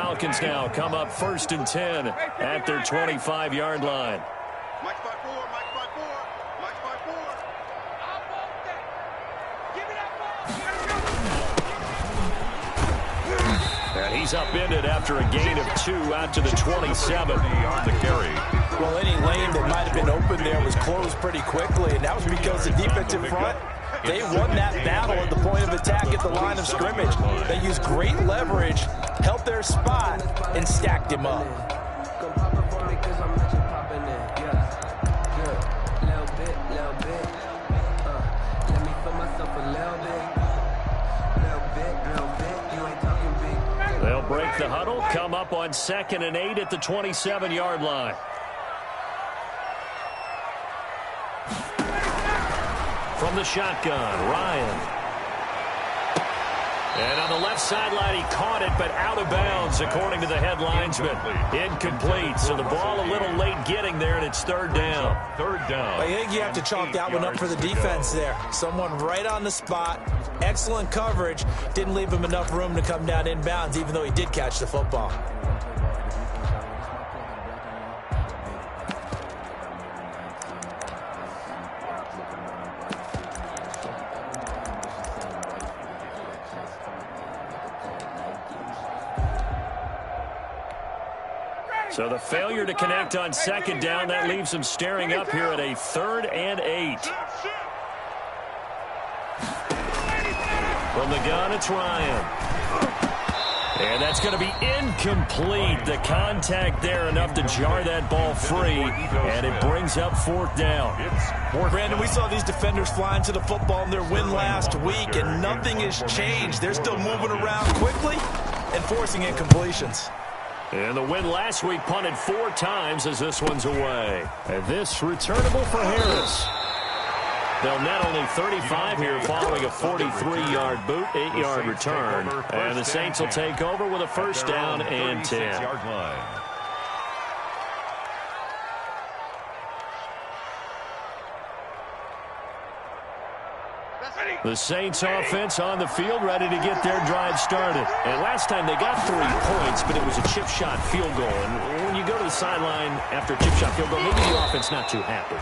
Falcons now come up 1st and 10 at their 25-yard line. And he's upended after a gain of 2 out to the 27 on the carry. Well, any lane that might have been open there was closed pretty quickly, and that was because the defensive front, they won that battle at the point of attack at the line of scrimmage. They used great leverage, held their spot, and stacked him up. They'll break the huddle, come up on 2nd and 8 at the 27-yard line. From the shotgun, Ryan. And on the left sideline, he caught it, but out of bounds, according to the headlinesman. Incomplete, so the ball a little late getting there, and it's 3rd down. 3rd down. I think you have to chalk that one up for the defense there. Someone right on the spot, excellent coverage, didn't leave him enough room to come down inbounds, even though he did catch the football. So the failure to connect on 2nd down, that leaves him staring up here at a 3rd and 8. From the gun, it's Ryan. And that's going to be incomplete. The contact there enough to jar that ball free, and it brings up 4th down. Brandon, we saw these defenders flying to the football in their win last week, and nothing has changed. They're still moving around quickly and forcing incompletions. And the win last week punted 4 times as this one's away. And this returnable for Harris. They'll net only 35 here following a 43-yard boot, 8-yard return. And the Saints will take over with a 1st down and 10. The Saints offense on the field, ready to get their drive started. And last time they got 3 points, but it was a chip shot field goal. And when you go to the sideline after a chip shot field goal, maybe the offense not too happy.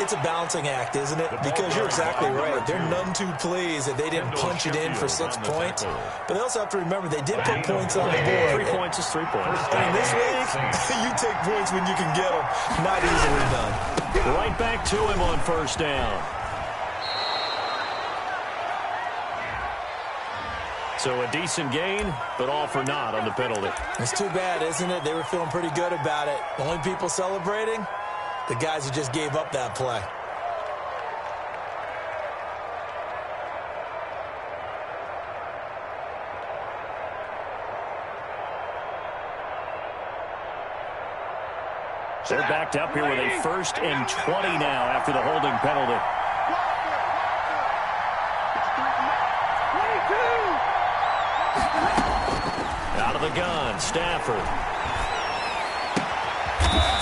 It's a balancing act, isn't it? Because you're exactly right. They're none too pleased that they didn't punch it in for 6 points. But they also have to remember they did put points on the board. 3 points is 3 points. And in this league, you take points when you can get them. Not easily done. Right back to him on 1st down. So a decent gain, but all for naught on the penalty. It's too bad, isn't it? They were feeling pretty good about it. The only people celebrating, the guys who just gave up that play. They're backed up here with a 1st and 20 now after the holding penalty. Out of the gun, Stafford.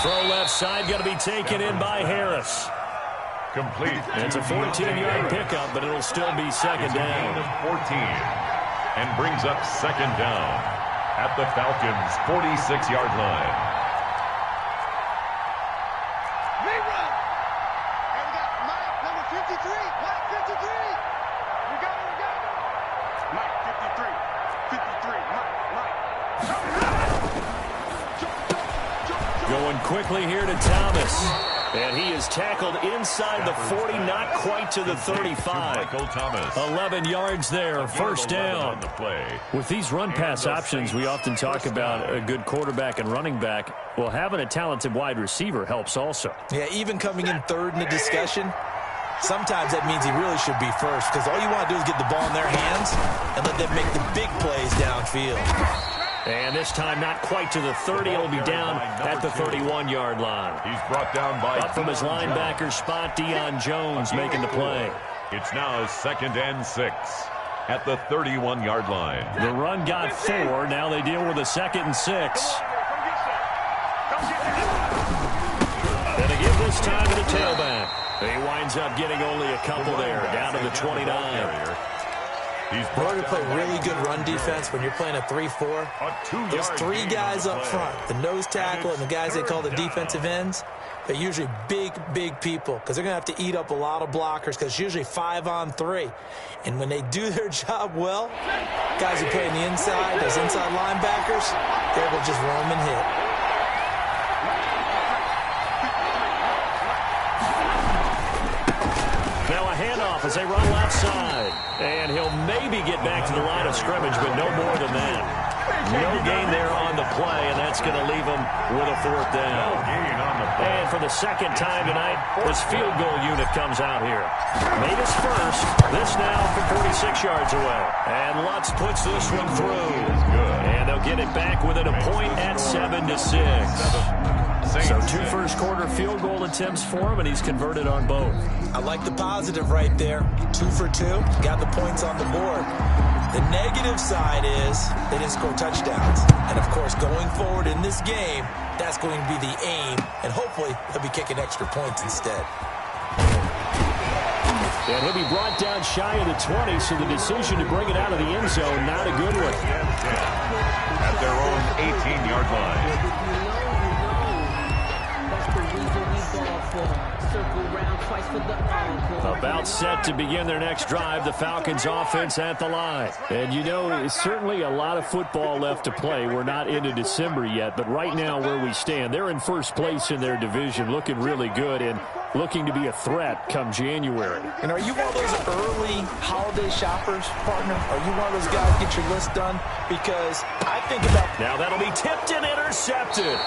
Throw left side, got to be taken in by Harris. Complete. It's a 14-yard pickup, but it'll still be 2nd down. 14. And brings up 2nd down at the Falcons' 46-yard line. Going quickly here to Thomas. And he is tackled inside the 40, not quite to the 35. 11 yards there, 1st down. With these run-pass options, we often talk about a good quarterback and running back. Well, having a talented wide receiver helps also. Yeah, even coming in 3rd in the discussion, sometimes that means he really should be 1st, because all you want to do is get the ball in their hands and let them make the big plays downfield. And this time not quite to the 30. It'll be down at the 31-yard line. He's brought down by up from his linebacker spot, Deion Jones making the play. It's now 2nd and 6 at the 31-yard line. The run got 4. Now they deal with a 2nd and 6. And they give this time to the tailback. He winds up getting only a couple there, down to the 29. In order to play really good run defense when you're playing a 3-4, those three guys up front, the nose tackle and the guys they call the defensive ends, they're usually big, big people because they're going to have to eat up a lot of blockers because it's usually 5-on-3. And when they do their job well, guys who play on the inside, those inside linebackers, they're able to just roam and hit. Now a handoff as they run left side. And he'll maybe get back to the line of scrimmage, but no more than that. No gain there on the play, and that's going to leave him with a 4th down. And for the second time tonight, this field goal unit comes out here. Made his first. This now from 46 yards away. And Lutz puts this one through. And they'll get it back within a point at 7-6. So 2 first-quarter field goal attempts for him, and he's converted on both. I like the positive right there. 2 for 2. Got the points on the board. The negative side is they didn't score touchdowns. And, of course, going forward in this game, that's going to be the aim. And hopefully he'll be kicking extra points instead. And he'll be brought down shy of the 20, so the decision to bring it out of the end zone, not a good one. At their own 18-yard line. About set to begin their next drive, the Falcons offense at the line. And you know, it's certainly a lot of football left to play. We're not into December yet, but right now where we stand, they're in first place in their division, looking really good and looking to be a threat come January. And are you one of those early holiday shoppers, partner? Are you one of those guys get your list done? Because I think about... Now that'll be tipped and intercepted.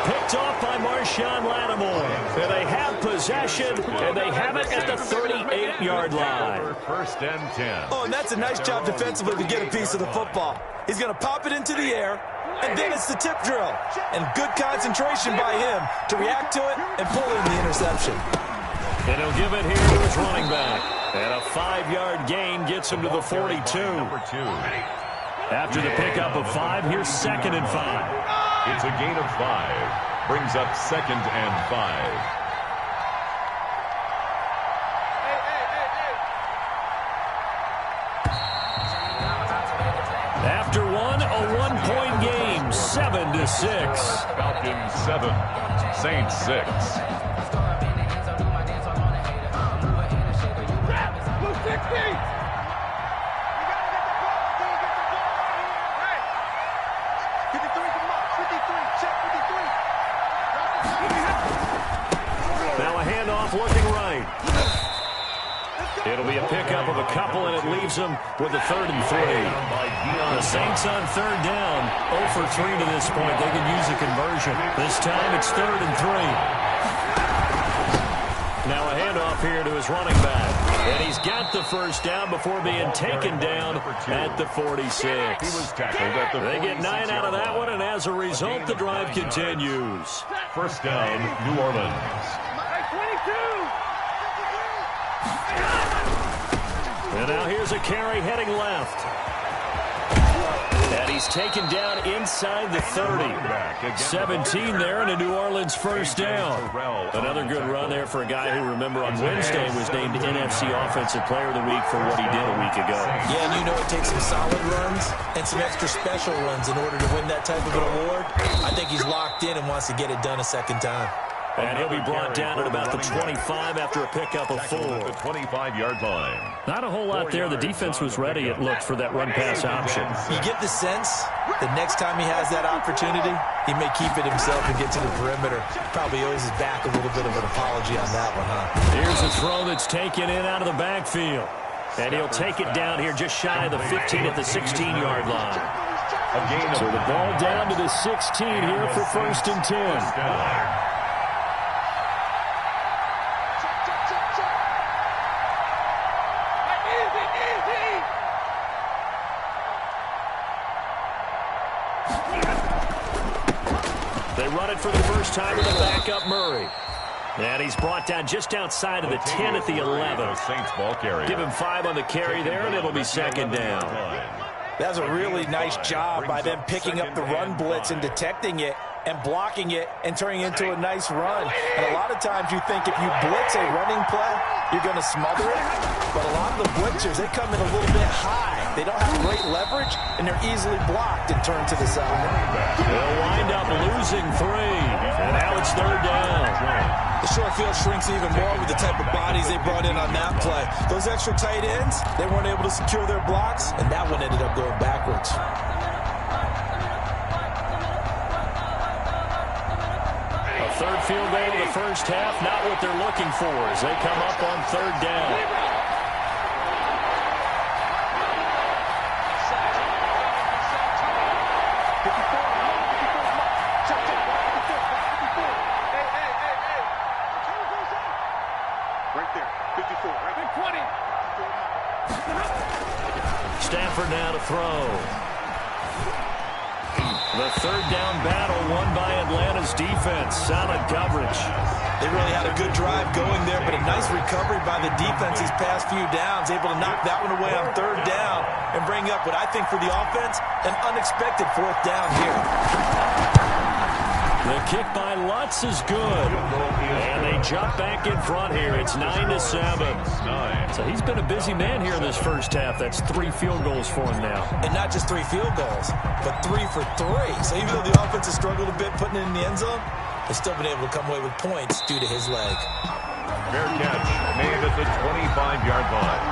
Picked off by Marshawn Lattimore. And they have possession, and they have it at the 38-yard line. 1st and 10. Oh, and that's a nice job defensively to get a piece of the football. He's going to pop it into the air, and then it's the tip drill. And good concentration by him to react to it and pull in the interception. And he'll give it here to his running back. And a 5-yard gain gets him to the 42. After the pickup of 5, here's 2nd and 5. It's a gain of 5. Brings up 2nd and 5. After one, a one-point game, 7-6. Falcons 7, Saints 6. Now a handoff looking right. It'll be a pickup of a couple, and it leaves them with a 3rd and 3. The Saints on 3rd down, 0 for 3 to this point. They can use a conversion. This time it's 3rd and 3. Now a handoff here to his running back. And he's got the 1st down before being taken down at the 46. He was tackled at the 46. They get 9 out of that one, and as a result, the drive continues. 1st down, New Orleans. And now here's a carry heading left. And he's taken down inside the 30. 17 there, and a New Orleans 1st down. Another good run there for a guy who, remember, on Wednesday was named NFC Offensive Player of the Week for what he did a week ago. Yeah, and you know it takes some solid runs and some extra special runs in order to win that type of an award. I think he's locked in and wants to get it done a 2nd time. And he'll be brought down at about the 25 after a pickup of 4. The 25-yard line. Not a whole lot there. The defense was ready, it looked, for that run-pass option. You get the sense that next time he has that opportunity, he may keep it himself and get to the perimeter. Probably owes his back a little bit of an apology on that one, huh? Here's a throw that's taken in out of the backfield. And he'll take it down here just shy of the 15 at the 16-yard line. So the ball down to the 16 here for 1st and 10. They run it for the first time with a backup Murray. And he's brought down just outside of the 10 at the 11. Saints ball carrier. Give him 5 on the carry there, and it'll be 2nd down. That was a really nice job by them picking up the run blitz and detecting it and blocking it and turning it into a nice run. And a lot of times you think if you blitz a running play, you're going to smother it. but a lot of the blitzers, they come in a little bit high. They don't have great leverage, and they're easily blocked and turned to the side. They'll wind up losing 3, and now it's third down. The short field shrinks even more with the type of bodies they brought in on that play. Those extra tight ends, they weren't able to secure their blocks, and that one ended up going backwards. A third field goal in the first half, not what they're looking for as they come up on third down. Stafford now to throw. The third down battle won by Atlanta's defense. Solid coverage. They really had a good drive going there, but a nice recovery by the defense these past few downs, able to knock that one away on third down and bring up what I think for the offense, an unexpected fourth down here. The kick by Lutz is good. And they jump back in front here. It's 9-7. So he's been a busy man here in this first half. That's 3 field goals for him now. And not just 3 field goals, but 3 for 3. So even though the offense has struggled a bit putting it in the end zone, they've still been able to come away with points due to his leg. Fair catch made at the 25-yard line.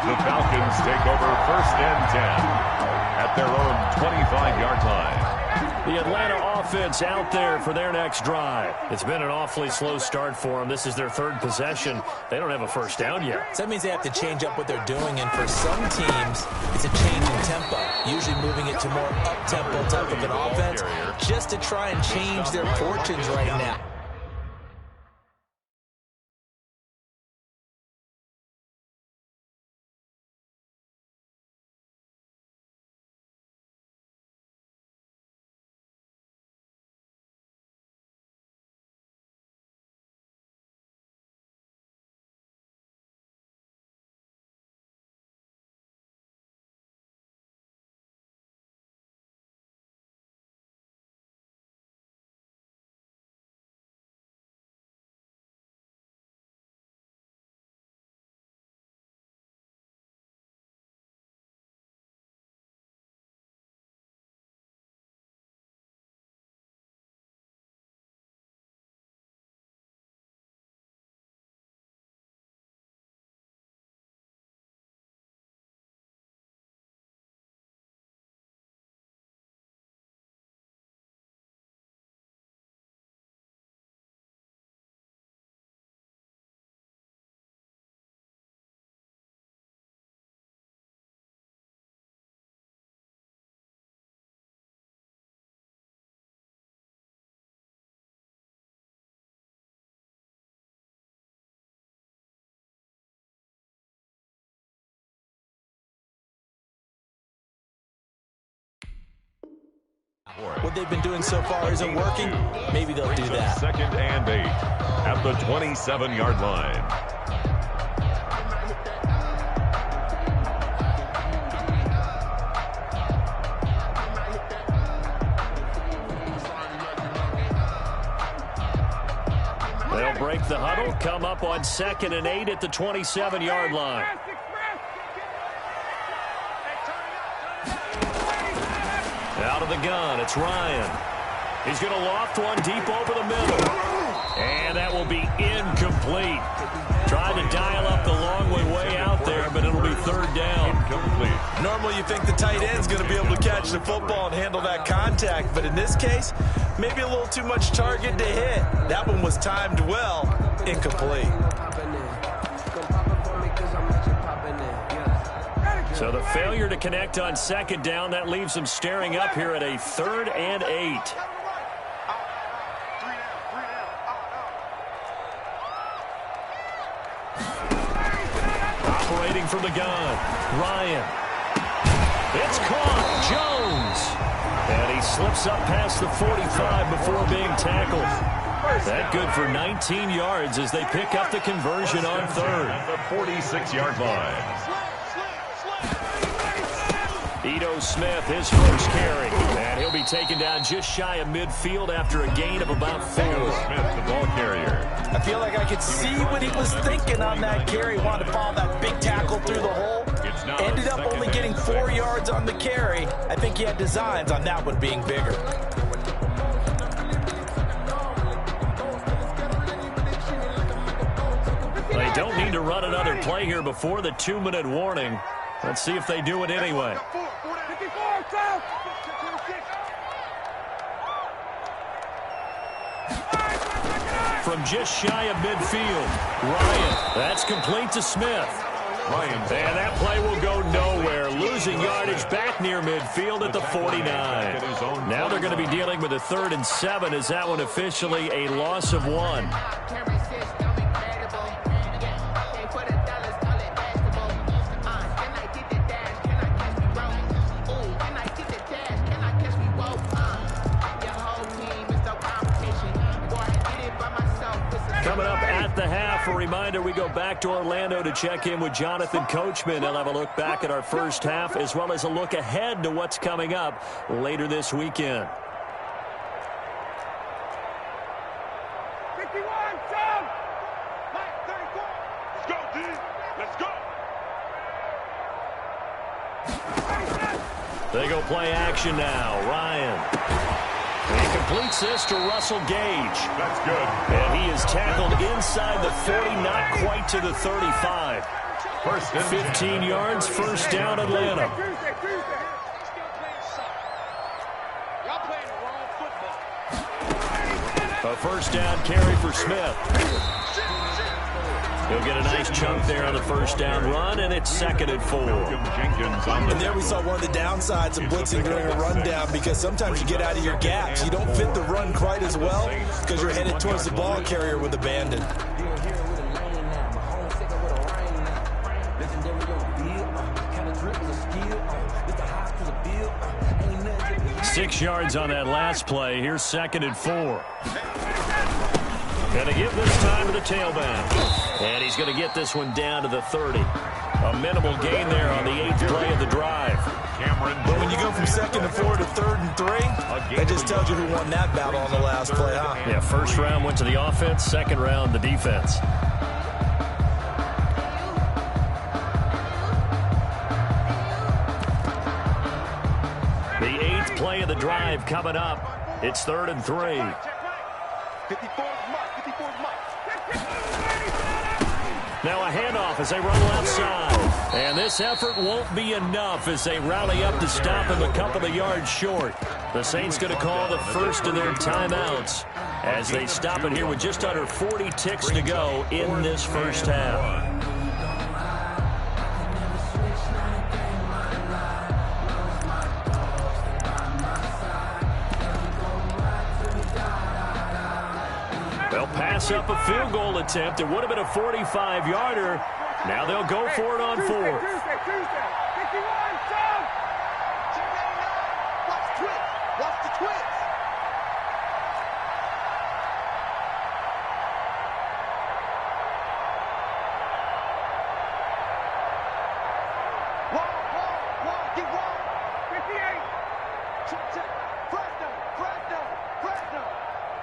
The Falcons take over first and 10 at their own 25-yard line. The Atlanta offense out there for their next drive. It's been an awfully slow start for them. This is their third possession. They don't have a first down yet. So that means they have to change up what they're doing, and for some teams, it's a change in tempo, usually moving it to more up-tempo type of an offense just to try and change their fortunes right now. What they've been doing so far isn't working. Maybe they'll do that. Second and 8 at the 27-yard line. They'll break the huddle, come up on second and 8 at the 27-yard line. Out of the gun, it's Ryan. He's going to loft one deep over the middle. And that will be incomplete. Tried to dial up the long way out there, but it'll be third down. Incomplete. Normally you think the tight end's going to be able to catch the football and handle that contact, but in this case, maybe a little too much target to hit. That one was timed well. Incomplete. So the failure to connect on second down, that leaves them staring up here at a third and 8. Operating from the gun, Ryan. It's caught, Jones. And he slips up past the 45 before being tackled. That good for 19 yards as they pick up the conversion on third. At the 46-yard line. Ito Smith, his first carry. And he'll be taken down just shy of midfield after a gain of about 4. Smith, the ball carrier. I feel like I could see what he was thinking on that carry. Wanted to follow that big tackle through the hole. Ended up only getting 4 yards on the carry. I think he had designs on that one being bigger. They don't need to run another play here before the 2-minute warning. Let's see if they do it anyway. From just shy of midfield, Ryan. That's complete to Smith. Ryan. And that play will go nowhere. Losing yardage back near midfield at the 49. Now they're going to be dealing with a 3rd and 7. Is that one officially a loss of 1? Coming up at the half, a reminder, we go back to Orlando to check in with Jonathan Coachman. He'll have a look back at our first half as well as a look ahead to what's coming up later this weekend. 51, Tom! 34. Let's go, D. Let's go. They go play action now. Ryan. He completes this to Russell Gage. That's good. And he is tackled inside the 40, not quite to the 35. 15 yards, first down, Atlanta. Y'all playing the wrong football. A first down carry for Smith. He'll get a nice chunk there on the first down run, and it's 2nd and 4. And there we saw one of the downsides of blitzing during a rundown, because sometimes you get out of your gaps. You don't fit the run quite as well because you're headed towards the ball carrier with abandon. Six yards on that last play. Here's 2nd and 4. Going to give this time to the tailback. And he's going to get this one down to the 30. A minimal gain there on the 8th play of the drive. But when you go from 2nd and 4 to 3rd and 3, that just tells you who won that battle on the last play, huh? Yeah, first round went to the offense, second round the defense. The 8th play of the drive coming up. It's 3rd and 3. 54 Now a handoff as they run left side. And this effort won't be enough as they rally up to stop him a couple of yards short. The Saints going to call the first of their timeouts as they stop it here with just under 40 ticks to go in this first half. They'll pass up a field goal attempt. It would have been a 45-yarder. Now they'll go for it on 4th. Tuesday. 51, Tom! Watch the twist. Wall, get wall. 58. Press down.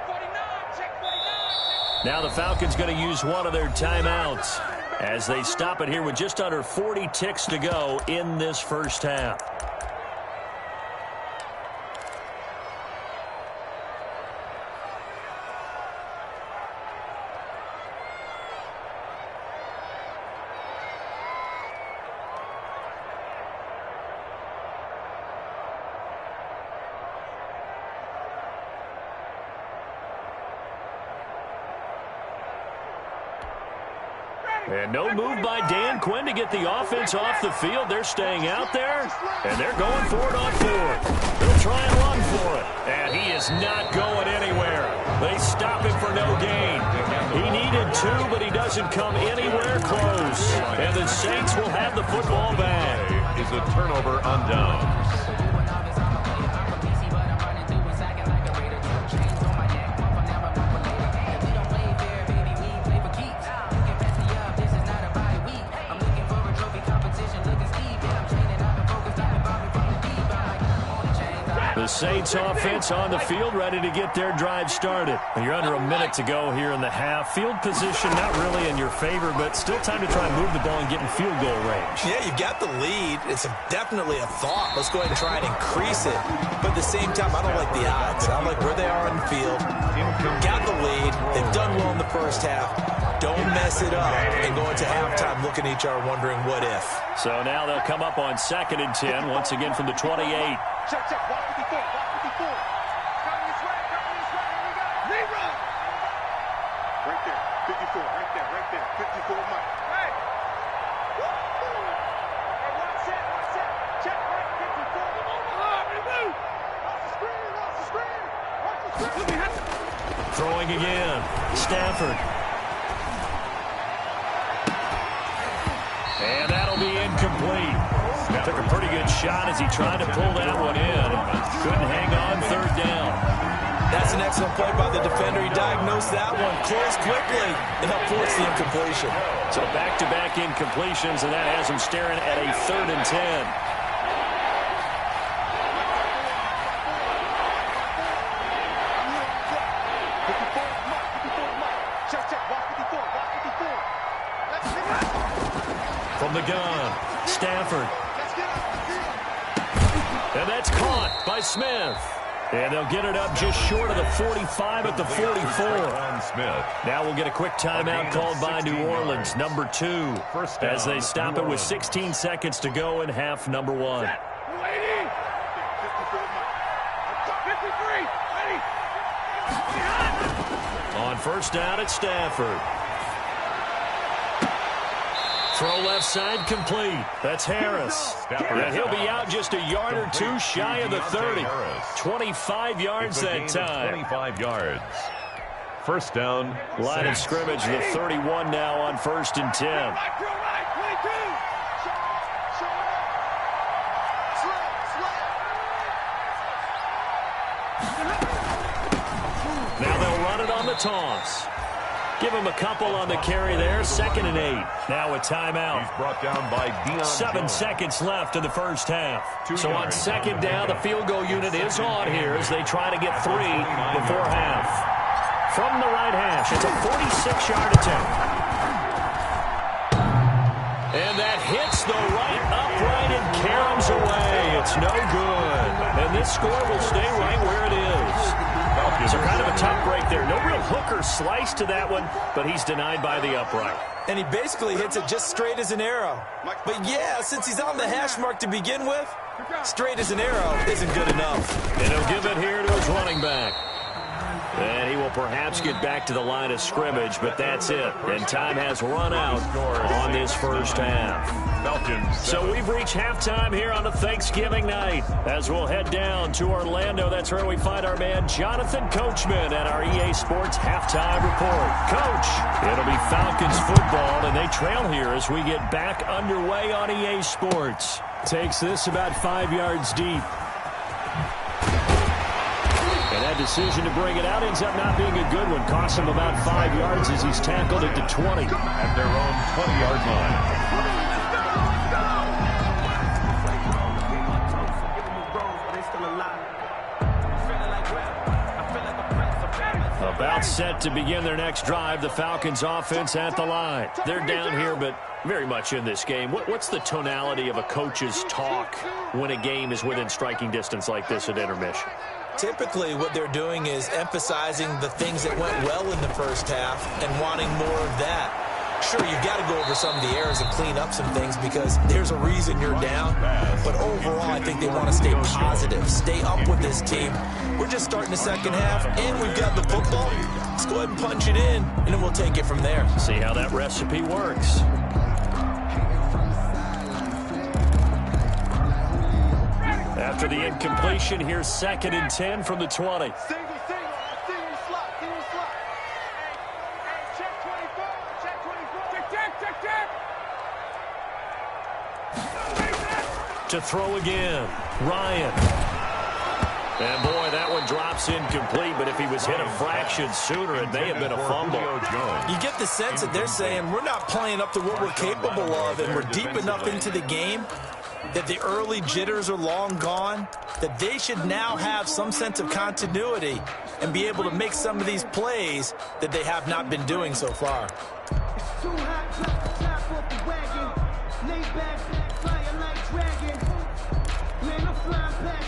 49, check 49. Now the Falcons going to use one of their timeouts as they stop it here with just under 40 ticks to go in this first half. And no move by Dan Quinn to get the offense off the field. They're staying out there, and they're going for it on 4th. They'll try and run for it, and he is not going anywhere. They stop him for no gain. He needed 2, but he doesn't come anywhere close. And the Saints will have the football back. Is a turnover on downs. Saints offense on the field, ready to get their drive started. You're under a minute to go here in the half. Field position not really in your favor, but still time to try and move the ball and get in field goal range. Yeah, you got the lead. It's definitely a thought. Let's go ahead and try and increase it. But at the same time, I don't like the odds. I like where they are on the field. Got the lead. They've done well in the first half. Don't mess it up and go into halftime looking at each other wondering what if. So now they'll come up on 2nd and 10, once again from the 28. Check, check. Block 54. Block 54. Coming this way. Coming this way. Here we go. Rerun. Right there. 54. Right there. Right there. 54 Mike. Hey. Woo! Hey, watch that. Watch that. Check. Right. 54. Come on, behind me. Move. Watch the screen. Watch the screen. Watch the screen. Throwing again. Stafford. And that'll be incomplete. Took a pretty good shot as he tried to pull that one in. Couldn't hang on 3rd down. That's an excellent play by the defender. He diagnosed that one, closed quickly, and helped force the incompletion. So back-to-back incompletions, and that has him staring at a 3rd and 10. From the gun, Stafford. And that's caught by Smith. And they'll get it up just short of the 45 at the 44. Now we'll get a quick timeout called by New Orleans, number 2, as they stop it with 16 seconds to go in half number 1. On 1st down at Stafford. Throw left side complete. That's Harris. And he'll be out just a yard or two shy of the 30. 25 yards that time. 25 yards. 1st down. Line of scrimmage, the 31 now on 1st and 10. Now they'll run it on the toss. Give him a couple on the carry there. 2nd and 8. Now a timeout. He's brought down by Deion 7 Jones. seconds left in the first half. So on 2nd down, the field goal unit is on here as they try to get 3 before half. From the right hash, it's a 46-yard attempt. And that hits the right upright and caroms away. It's no good. And this score will stay right where it is. So kind of a tough break there. No real hooker slice to that one, but he's denied by the upright. And he basically hits it just straight as an arrow. But yeah, since he's on the hash mark to begin with, straight as an arrow isn't good enough. And he'll give it here to his running back. And he will perhaps get back to the line of scrimmage, but that's it. And time has run out on this first half. So we've reached halftime here on a Thanksgiving night. As we'll head down to Orlando, that's where we find our man Jonathan Coachman at our EA Sports Halftime Report. Coach, it'll be Falcons football, and they trail here as we get back underway on EA Sports. Takes this about 5 yards deep. And that decision to bring it out ends up not being a good one. Costs him about 5 yards as he's tackled at the 20. At their own 20-yard line. About set to begin their next drive, the Falcons offense at the line. They're down here, but very much in this game. What's the tonality of a coach's talk when a game is within striking distance like this at intermission? Typically, what they're doing is emphasizing the things that went well in the first half and wanting more of that. Sure, you've got to go over some of the errors and clean up some things because there's a reason you're down. But overall, I think they want to stay positive, stay up with this team. We're just starting the second half, and we've got the football. Let's go ahead and punch it in, and then we'll take it from there. See how that recipe works. After the incompletion, here's 2nd and 10 from the 20. To throw again, Ryan. And boy, that one drops incomplete, but if he was hit a fraction sooner, it may have been a fumble. You get the sense that they're saying we're not playing up to what we're capable of, and we're deep enough into the game that the early jitters are long gone, that they should now have some sense of continuity and be able to make some of these plays that they have not been doing so far.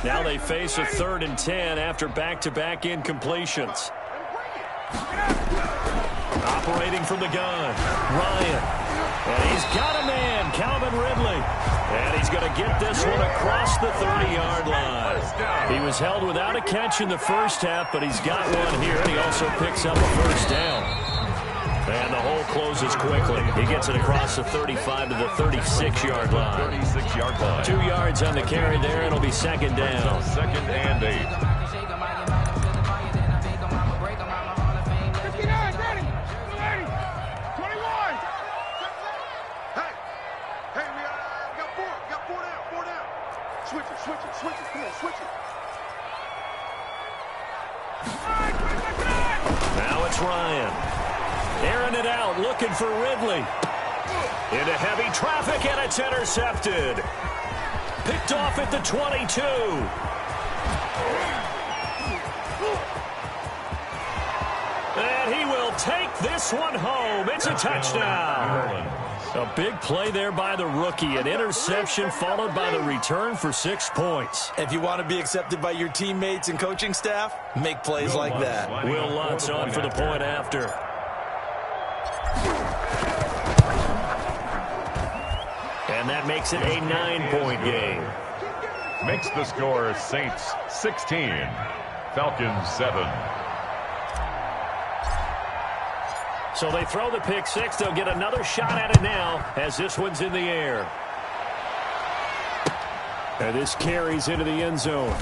Now they face a 3rd and 10 after back-to-back incompletions. Operating from the gun, Ryan. And he's got a man, Calvin Ridley. And he's going to get this one across the 30-yard line. He was held without a catch in the first half, but he's got one here, and he also picks up a first down. And the hole closes quickly. He gets it across the 35 to the 36-yard line. 36-yard line. 2 yards on the carry there. It'll be 2nd down. 2nd and 8. 59, 30, 21. Hey, we got 4 down. Switch it. Come on, switch it. Now it's Ryan. Airing it out, looking for Ridley. Into heavy traffic, and it's intercepted. Picked off at the 22. And he will take this one home. It's a touchdown. A big play there by the rookie. An interception followed by the return for 6 points. If you want to be accepted by your teammates and coaching staff, make plays like that. Will Lutz on for the point after. And that makes it a 9-point game. Makes the score Saints 16, Falcons 7. So they throw the pick six. They'll get another shot at it now as this one's in the air. And this carries into the end zone.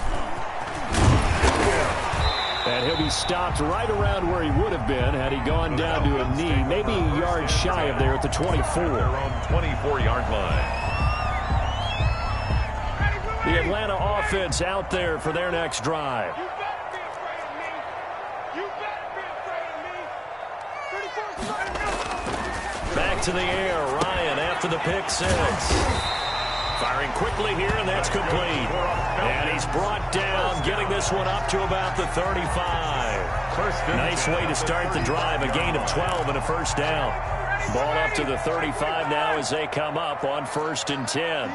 And he'll be stopped right around where he would have been had he gone down to a knee, maybe a yard shy of there at the 24. Their own 24-yard line. The Atlanta offense out there for their next drive. You better be afraid of me. You better be afraid of me. 31st, Back to the air, Ryan after the pick six. Firing quickly here, and that's complete. And he's brought down, getting this one up to about the 35. Nice way to start the drive, a gain of 12 and a first down. Ball up to the 35 now as they come up on 1st and 10.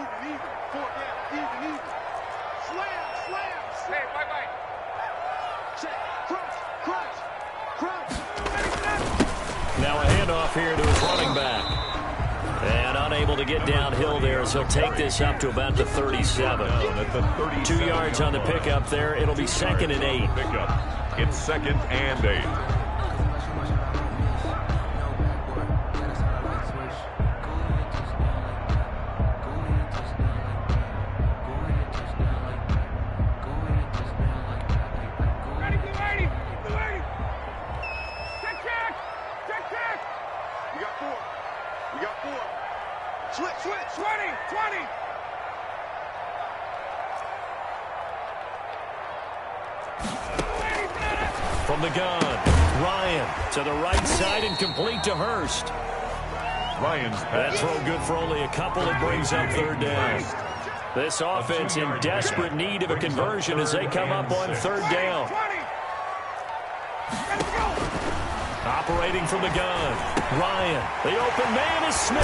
Now a handoff here to his running back. And unable to get downhill there, so he'll take this up to about the 37. 2 yards on the pickup there. It'll be 2nd and 8. Pickup. It's 2nd and 8. From the gun, Ryan to the right side and complete to Hurst. Ryan's That throw good for only a couple. It brings up 3rd down. This offense in desperate need of a conversion as they come up on 3rd down. Operating from the gun, Ryan. The open man is Smith.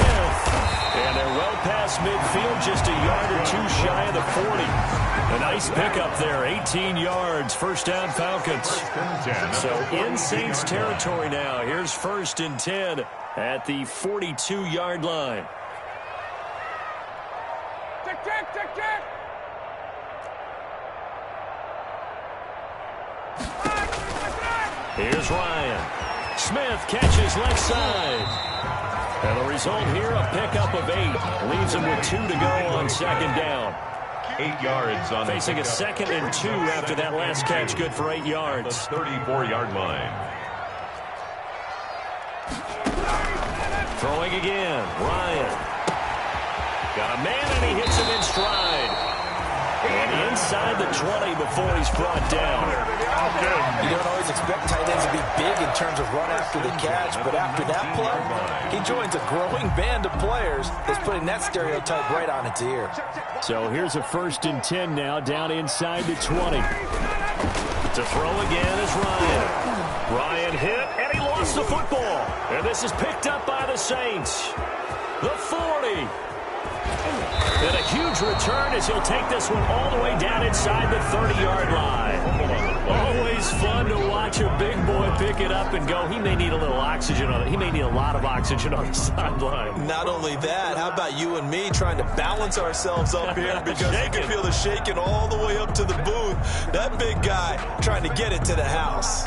And they're well past midfield, just a yard or 2 shy of the 40. A nice pickup there, 18 yards, first down Falcons. So in Saints territory now, here's 1st and 10 at the 42-yard line. Here's Ryan. Smith catches left side. And the result here, a pickup of 8. Leaves him with 2 to go on 2nd down. 8 yards on Facing a 2nd and 2 after that last catch, good for 8 yards. The 34-yard line. Throwing again, Ryan. Got a man, and he hits him in stride. And inside the 20 before he's brought down. You don't always expect tight ends to be big in terms of run after the catch, but after that play, he joins a growing band of players that's putting that stereotype right on its ear. So here's a 1st and 10 now, down inside the 20. To throw again is Ryan. Ryan hit, and he lost the football. And this is picked up by the Saints. The 40. And a huge return as he'll take this one all the way down inside the 30-yard line. Always fun to watch a big boy pick it up and go. He may need a little oxygen on it. He may need a lot of oxygen on the sideline. Not only that, how about you and me trying to balance ourselves up here because you can feel the shaking all the way up to the booth. That big guy trying to get it to the house.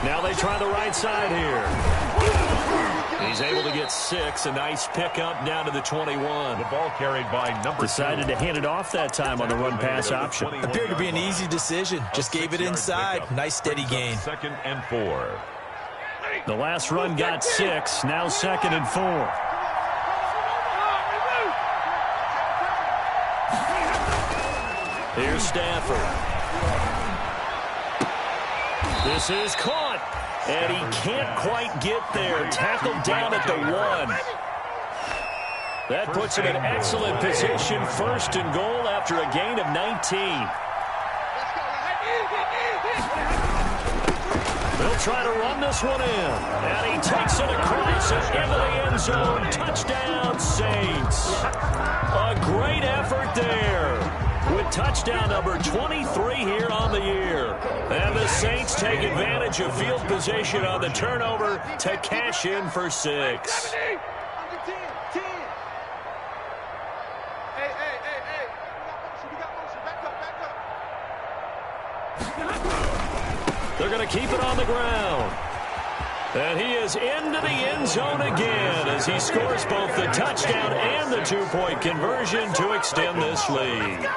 Now they try the right side here. He's able to get 6. A nice pickup down to the 21. The ball carried by number 2. Decided to hand it off that time on the run-pass option. Appeared to be an easy decision. Just gave it inside. Nice steady gain. 2nd and 4. The last run got 6. Now 2nd and 4. Here's Stafford. This is caught, and he can't quite get there. Tackled down at the 1. That puts him in excellent position, 1st and goal after a gain of 19. They'll try to run this one in, and he takes it across and into the end zone. Touchdown, Saints. A great effort there, with touchdown number 23 here on the year. And the Saints take advantage of field position on the turnover to cash in for 6. They're going to keep it on the ground. And he is into the end zone again as he scores both the touchdown and the 2-point conversion to extend this lead.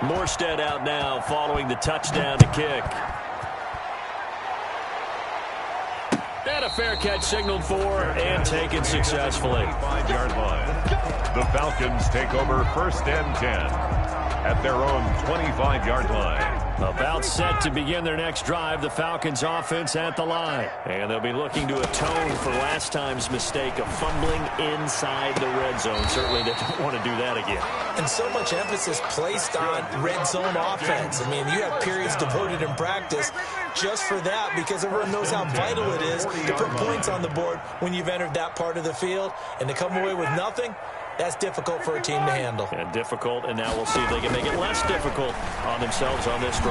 Morstead out now following the touchdown to kick. And a fair catch signaled for and taken successfully. 5-yard line. The Falcons take over 1st and 10 at their own 25-yard line. About set to begin their next drive, the Falcons offense at the line. And they'll be looking to atone for last time's mistake of fumbling inside the red zone. Certainly they don't want to do that again. And so much emphasis placed on red zone offense. I mean, you have periods devoted in practice just for that because everyone knows how vital it is to put points on the board when you've entered that part of the field. And to come away with nothing, that's difficult for a team to handle. And difficult, and now we'll see if they can make it less difficult on themselves on this drive.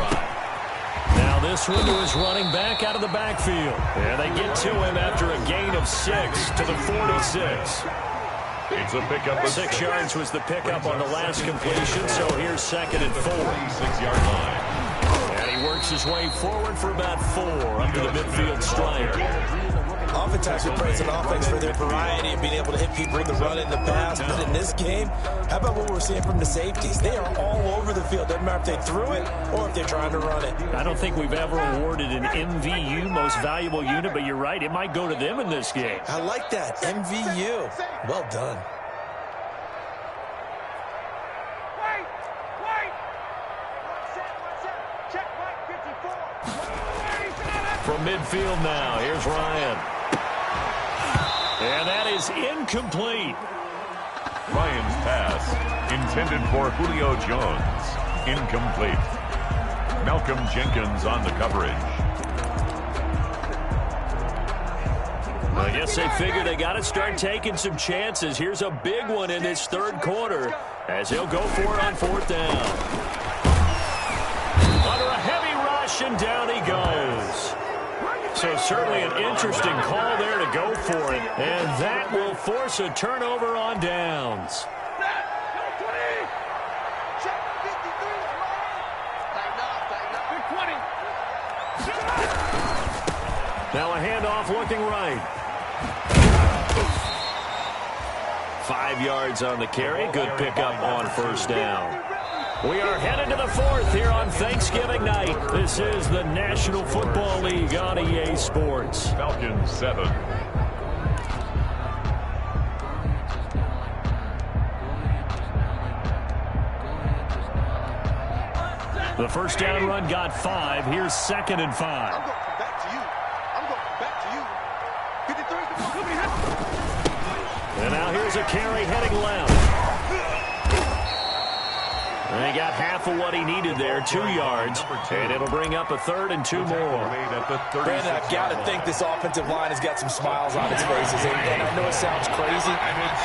Now this one to his running back out of the backfield. And they get to him after a gain of 6 to the 46. It's a pickup of 6 yards was the pickup on the last completion, so here's 2nd and 4. 46-yard line. And he works his way forward for about 4 up to the midfield stripe. Oftentimes we praise an offense for their variety of being able to hit people in the run and the pass. But in this game, how about what we're seeing from the safeties? They are all over the field. Doesn't matter if they threw it or if they're trying to run it. I don't think we've ever awarded an MVU, most valuable unit, but you're right. It might go to them in this game. I like that. MVU. Well done. From midfield now, here's Ryan. And that is incomplete. Ryan's pass, intended for Julio Jones, incomplete. Malcolm Jenkins on the coverage. I guess they figured they got to start taking some chances. Here's a big one in this 3rd quarter as he'll go for it on 4th down. Under a heavy rush, and down he goes. So certainly an interesting call there to go for it. And that will force a turnover on downs. Now a handoff looking right. 5 yards on the carry. Good pickup on first down. We are headed to the 4th here on Thanksgiving night. This is the National Football League on EA Sports. Falcons 7. The first down run got 5. Here's 2nd and 5. I'm going to come back to you. I'm going to come back to you. 53. And now here's a carry heading left. And he got half of what he needed there, 2 yards. And it'll bring up a 3rd and 2 more. Brandon, I've got to think this offensive line has got some smiles on its faces. And I know it sounds crazy,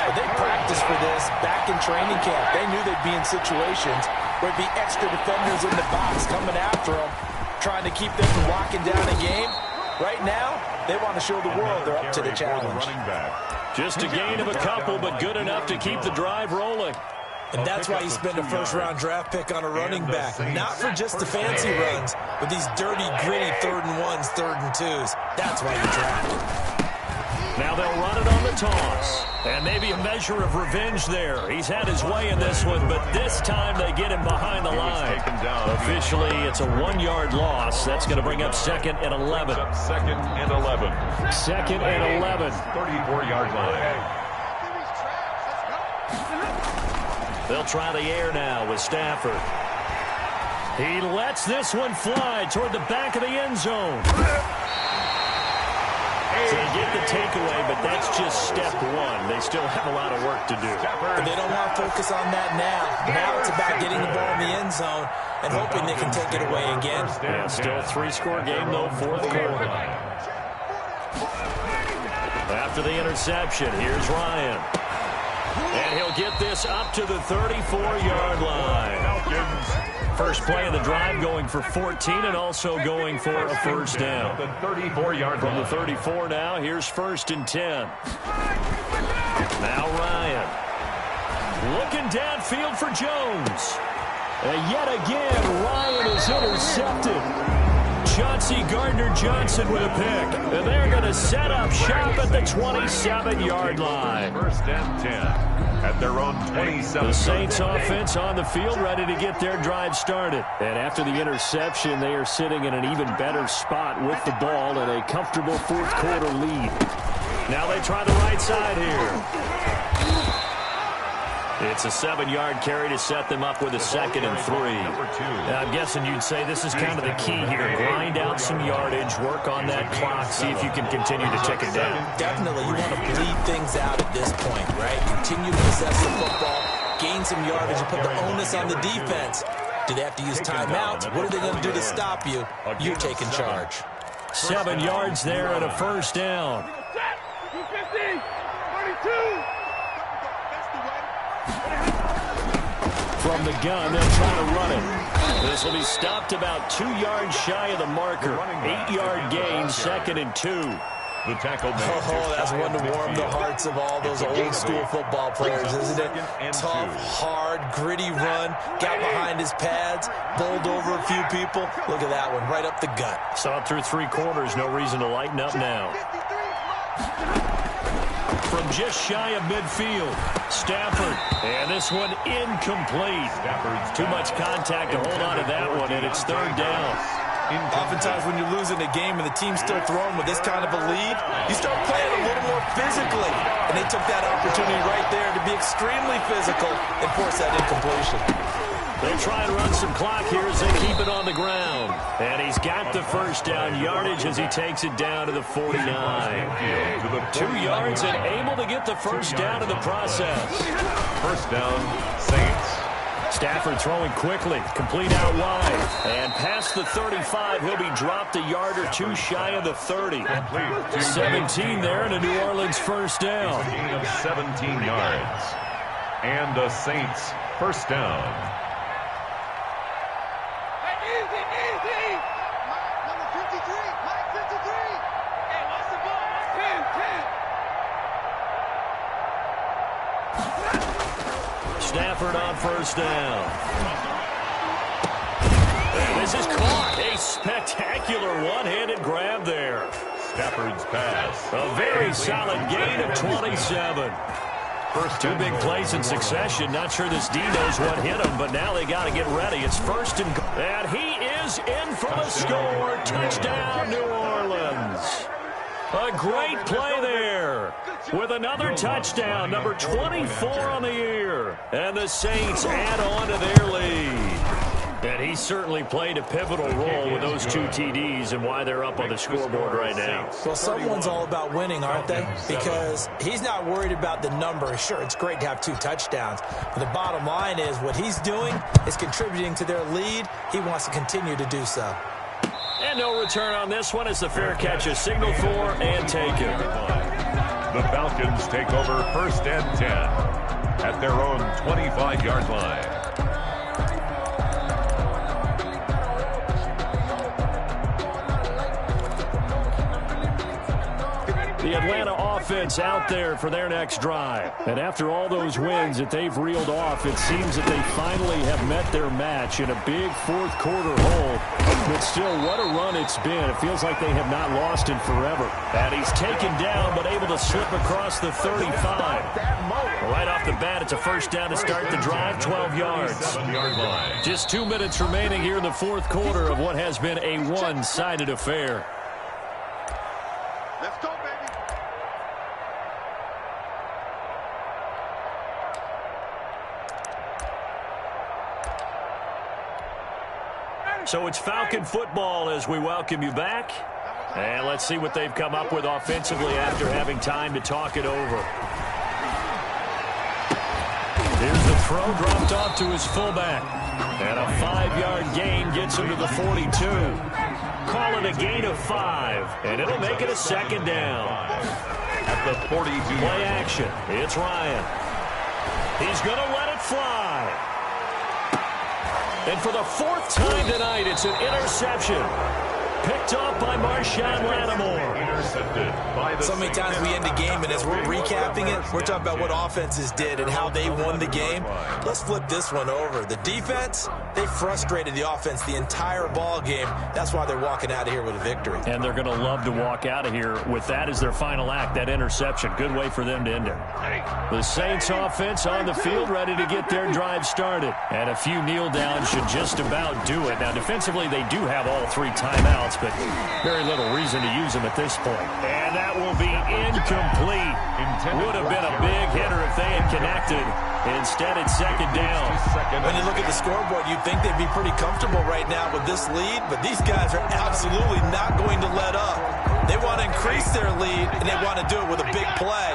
but they practiced for this back in training camp. They knew they'd be in situations where there'd be extra defenders in the box coming after them, trying to keep them from locking down a game. Right now, they want to show the world they're up to the challenge. Just a gain of a couple, but good enough to keep the drive rolling. And that's why you spend a first-round draft pick on a running back. Not for just the fancy runs, but these dirty, gritty 3rd and 1s, 3rd and 2s. That's why you draft him. Now they'll run it on the toss. And maybe a measure of revenge there. He's had his way in this one, but this time they get him behind the line. Officially, it's a 1-yard loss. That's going to bring up 2nd and 11. 2nd and 11. 2nd and 11. 34-yard line. They'll try the air now with Stafford. He lets this one fly toward the back of the end zone. So they get the takeaway, but that's just step 1. They still have a lot of work to do. But they don't want to focus on that now. Now it's about getting the ball in the end zone and hoping they can take it away again. Yeah, still a 3-score game, though, 4th quarter. After the interception, here's Ryan. And he'll get this up to the 34-yard line. First play of the drive going for 14 and also going for a first down. The 34-yard From the 34 now, here's 1st and 10. Now Ryan. Looking downfield for Jones. And yet again, Ryan is intercepted. Chauncey Gardner-Johnson with a pick. And they're going to set up shop at the 27-yard line. 1st and 10 at their own 27. The Saints offense on the field ready to get their drive started. And after the interception, they are sitting in an even better spot with the ball and a comfortable 4th quarter lead. Now they try the right side here. It's a 7-yard carry to set them up with a 2nd and 3. Now, I'm guessing you'd say this is kind of the key here. Grind out some yardage, work on that clock, see if you can continue to tick it down. Definitely, you want to bleed things out at this point, right? Continue to possess the football, gain some yardage, and put the onus on the defense. Do they have to use timeouts? What are they going to do to stop you? You're taking charge. 7 yards there and a first down. 250, 32. From the gun, they'll try to run it. This will be stopped about 2 yards shy of the marker. 8-yard gain, 2nd and 2. The tackle. Oh, that's one to warm the hearts of all those old-school football players, isn't it? Tough, hard, gritty run. Got behind his pads, bowled over a few people. Look at that one, right up the gut. Saw it through 3 quarters. No reason to lighten up now. From just shy of midfield, Stafford. And this one incomplete. Too much contact to hold on to that one, and it's 3rd down. Oftentimes when you're losing a game and the team's still throwing with this kind of a lead, you start playing a little more physically. And they took that opportunity right there to be extremely physical and force that incompletion. They'll try and run some clock here as they keep it on the ground. And he's got the first down yardage as he takes it down to the 49. 2 yards and able to get the first down in the process. First down, Saints. Stafford throwing quickly, complete out wide. And past the 35, he'll be dropped a yard or 2 shy of the 30. 17 there and a New Orleans first down. Gain of 17 yards. And the Saints first down. Stafford on first down. And this is caught. A spectacular one-handed grab there. Stafford's pass. A very solid gain of 27. Two big plays in succession. Not sure this D knows what hit him, but now they got to get ready. It's first and goal. And he is in for the score. Touchdown, New Orleans. A great play there with another touchdown, number 24 on the year. And the Saints add on to their lead. And he certainly played a pivotal role with those two TDs and why they're up on the scoreboard right now. Well, someone's all about winning, aren't they? Because he's not worried about the number. Sure, it's great to have 2 touchdowns. But the bottom line is what he's doing is contributing to their lead. He wants to continue to do so. And no return on this one as the fair catch is signaled for and taken. The Falcons take over first and 10 at their own 25-yard line. The Atlanta offense out there for their next drive. And after all those wins that they've reeled off, it seems that they finally have met their match in a big fourth-quarter hole. But still, what a run it's been. It feels like they have not lost in forever. And he's taken down, but able to slip across the 35. Right off the bat, it's a first down to start the drive, 12 yards. Just 2 minutes remaining here in the fourth quarter of what has been a one-sided affair. Let's go, baby. So it's Falcon football as we welcome you back. And let's see what they've come up with offensively after having time to talk it over. Here's the throw dropped off to his fullback. And a 5-yard gain gets him to the 42. Call it a gain of 5. And it'll make it a second down. At the 42. Play action. It's Ryan. He's going to let it fly. And for the 4th time tonight, it's an interception. Picked off by Marshawn Lattimore. Intercepted by the So many times we end the game, and as we're recapping it, we're talking about what offenses did and how they won the game. Let's flip this one over. The defense, they frustrated the offense the entire ball game. That's why they're walking out of here with a victory. And they're going to love to walk out of here with that as their final act, that interception. Good way for them to end it. The Saints offense on the field, ready to get their drive started. And a few kneel downs should just about do it. Now, defensively, they do have all 3 timeouts, but very little reason to use them at this point. And that will be incomplete. Would have been a big hitter if they had connected. Instead, it's second down. When you look at the scoreboard, you'd think they'd be pretty comfortable right now with this lead, but these guys are absolutely not going to let up. They want to increase their lead, and they want to do it with a big play.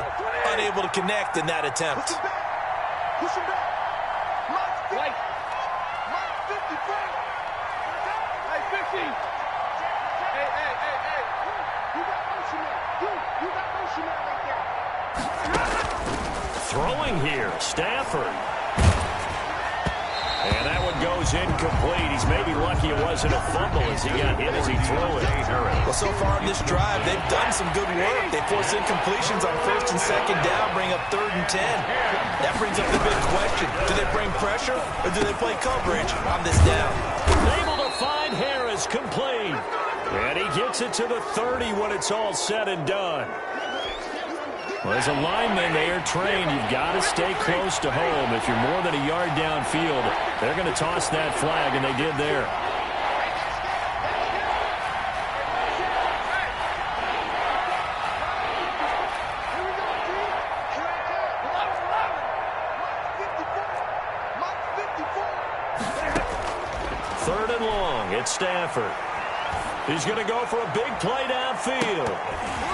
Unable to connect in that attempt. Push him back. Mike 54. Hey, 50. Hey. You got motion man. You got motion man right there. Throwing here, Stafford. And that one goes incomplete. He's maybe lucky it wasn't a fumble as he got hit as he threw it. Well, so far on this drive, they've done some good work. They force incompletions on 1st and 2nd down, bring up 3rd and 10. That brings up the big question. Do they bring pressure or do they play coverage on this down? Able to find Harris complete. And he gets it to the 30 when it's all said and done. Well, as a lineman, they are trained. You've got to stay close to home. If you're more than a yard downfield, they're going to toss that flag, and they did there. Third and long. It's Stafford. He's going to go for a big play downfield.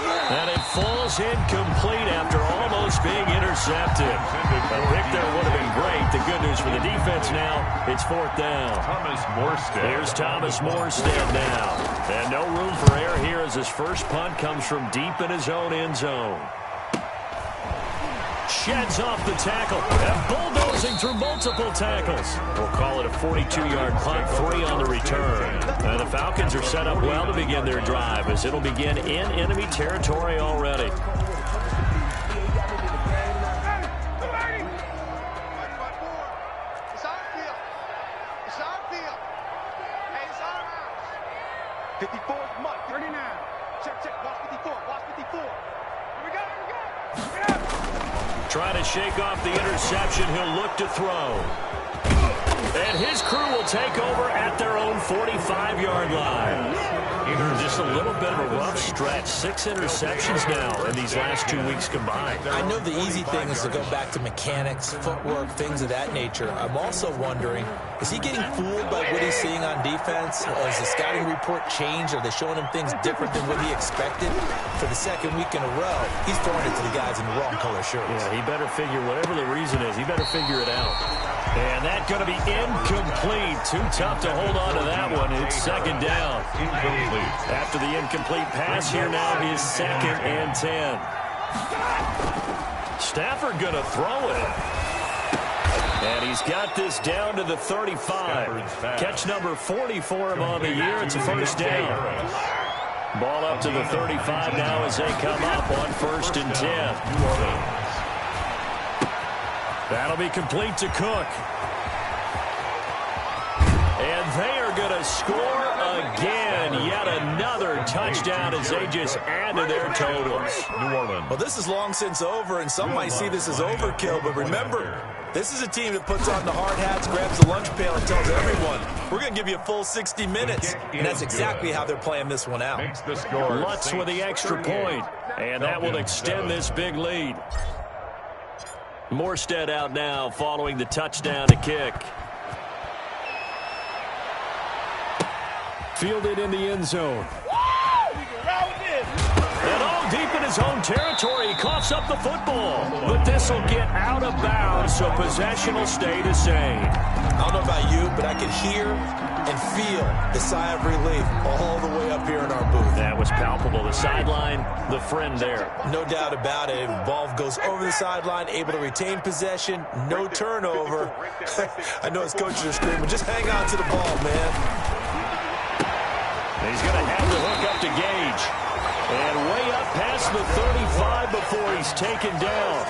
And it falls incomplete after almost being intercepted. A pick there would have been great. The good news for the defense now, it's 4th down. Thomas Morstead. Here's Thomas Morstead now. And no room for error here as his first punt comes from deep in his own end zone. Sheds off the tackle and bulldozing through multiple tackles. We'll call it a 42-yard punt, 3 on the return. And the Falcons are set up well to begin their drive as it'll begin in enemy territory already. It's our field. It's our field. Hey, it's our house. 54 is Mike. 39. Check, check. Watch 54. Watch 54. Here we go. Here we go. Trying to shake off the interception. He'll look to throw. And his crew will take over at their own 45-yard line. Just a little bit of a rough stretch. 6 interceptions now in these last 2 weeks combined. I know the easy thing is to go back to mechanics, footwork, things of that nature. I'm also wondering, is he getting fooled by what he's seeing on defense? Has the scouting report changed? Are they showing him things different than what he expected? For the second week in a row, he's throwing it to the guys in the wrong color shirts. Yeah, he better figure, whatever the reason is, he better figure it out. And that's going to be incomplete. Too tough to hold on to that one. It's second down. Incomplete. After the incomplete pass, here now is 2nd and 10. Stafford going to throw it. And he's got this down to the 35. Catch number 40 for him on the year. It's a first down. Ball up to the 35 now as they come up on 1st and 10. That'll be complete to Cook. And they are going to score again. Yet another touchdown as they just add to their totals. New Orleans. Well, this is long since over, and some might see this as overkill. But remember, this is a team that puts on the hard hats, grabs the lunch pail, and tells everyone, we're going to give you a full 60 minutes. And that's exactly how they're playing this one out. Makes the score. Lutz with the extra point. And that will extend this big lead. Morstead out now following the touchdown to kick. Fielded in the end zone. And all deep in his own territory. He coughs up the football. But this will get out of bounds, so possession will stay the same. I don't know about you, but I can hear and feel the sigh of relief all the way up here in our booth. That was palpable. The sideline, the friend there. No doubt about it. Ball goes over the sideline, able to retain possession, no turnover. I know his coaches are screaming, just hang on to the ball, man. He's going to have to hook up to Gage. And way up past the 35 before he's taken down.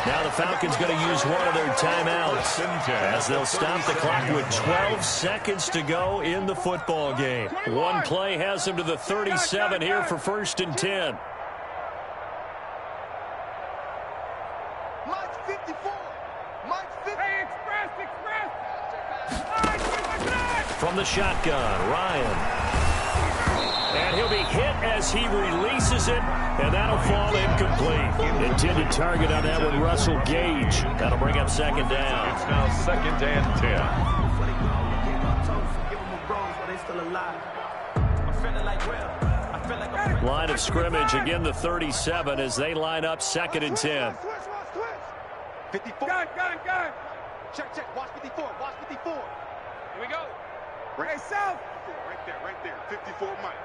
Now the Falcons going to use one of their timeouts as they'll stop the clock with 12 seconds to go in the football game. One play has him to the 37 here for 1st and 10. Mike's 54. Mike's 50. Hey, express. From the shotgun, Ryan. And he'll be hit as he releases it, and that'll fall incomplete. Intended target on that one, Russell Gage. That'll bring up 2nd down. It's now 2nd and 10. Line of scrimmage, again the 37 as they line up 2nd and 10. 54. Gun. Check. Watch 54. Watch 54. Here we go. Right south. Right there. 54 Mike.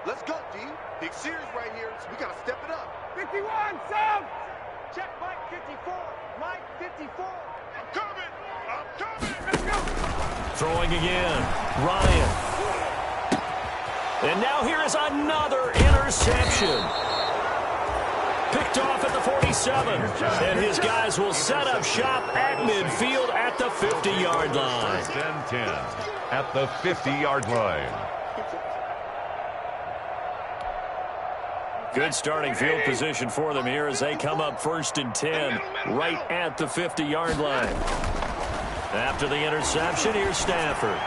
Let's go, D. Big series right here, so we got to step it up. 51, south. Check, Mike 54. Mike 54. I'm coming. Let's go. Throwing again. Ryan. And now here is another interception. Picked off at the 47. And his guys will set up shop at midfield at the 50-yard line. 1st and 10 at the 50-yard line. Good starting field position for them here as they come up 1st and 10 right at the 50-yard line. After the interception, here's Stafford.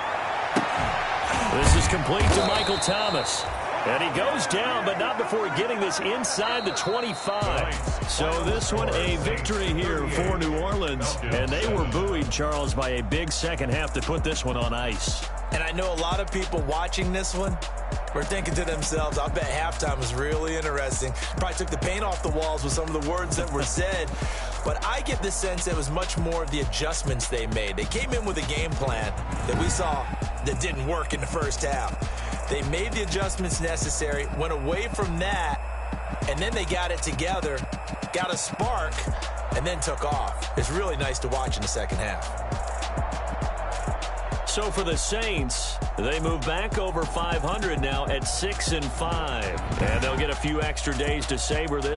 This is complete to Michael Thomas. And he goes down, but not before getting this inside the 25. So this one a victory here for New Orleans. And they were buoyed, Charles, by a big second half to put this one on ice. And I know a lot of people watching this one were thinking to themselves, I bet halftime was really interesting. Probably took the paint off the walls with some of the words that were said. But I get the sense it was much more of the adjustments they made. They came in with a game plan that we saw that didn't work in the first half. They made the adjustments necessary, went away from that, and then they got it together, got a spark, and then took off. It's really nice to watch in the second half. So for the Saints, they move back over 500 now at 6-5. And they'll get a few extra days to savor this.